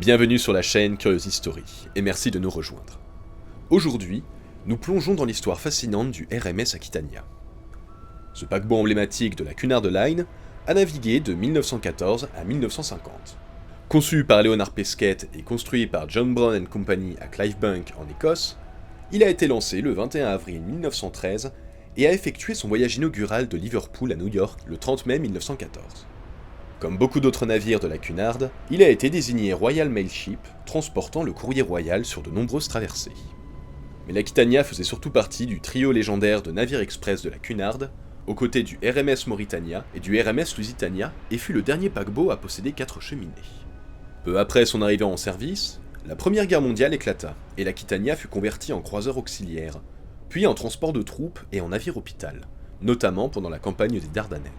Bienvenue sur la chaîne Curious History, et merci de nous rejoindre. Aujourd'hui, nous plongeons dans l'histoire fascinante du RMS Aquitania. Ce paquebot emblématique de la Cunard Line a navigué de 1914 à 1950. Conçu par Leonard Pesquet et construit par John Brown & Company à Clivebank en Écosse, il a été lancé le 21 avril 1913 et a effectué son voyage inaugural de Liverpool à New York le 30 mai 1914. Comme beaucoup d'autres navires de la Cunard, il a été désigné Royal Mail Ship, transportant le courrier royal sur de nombreuses traversées. Mais l'Aquitania faisait surtout partie du trio légendaire de navires express de la Cunard, aux côtés du RMS Mauritania et du RMS Lusitania, et fut le dernier paquebot à posséder 4 cheminées. Peu après son arrivée en service, la Première Guerre mondiale éclata, et l'Aquitania fut convertie en croiseur auxiliaire, puis en transport de troupes et en navire hôpital, notamment pendant la campagne des Dardanelles.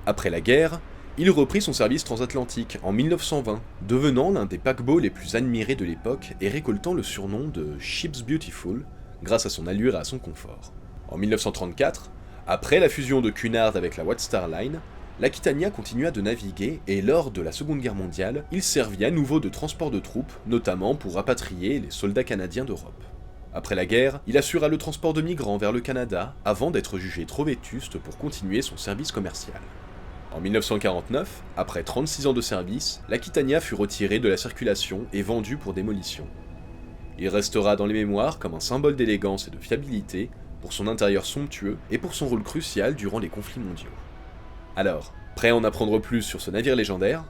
Après la guerre, il reprit son service transatlantique en 1920, devenant l'un des paquebots les plus admirés de l'époque et récoltant le surnom de Ships Beautiful, grâce à son allure et à son confort. En 1934, après la fusion de Cunard avec la White Star Line, l'Aquitania continua de naviguer et lors de la Seconde Guerre mondiale, il servit à nouveau de transport de troupes, notamment pour rapatrier les soldats canadiens d'Europe. Après la guerre, il assura le transport de migrants vers le Canada, avant d'être jugé trop vétuste pour continuer son service commercial. En 1949, après 36 ans de service, l'Aquitania fut retirée de la circulation et vendue pour démolition. Il restera dans les mémoires comme un symbole d'élégance et de fiabilité, pour son intérieur somptueux et pour son rôle crucial durant les conflits mondiaux. Alors, prêt à en apprendre plus sur ce navire légendaire?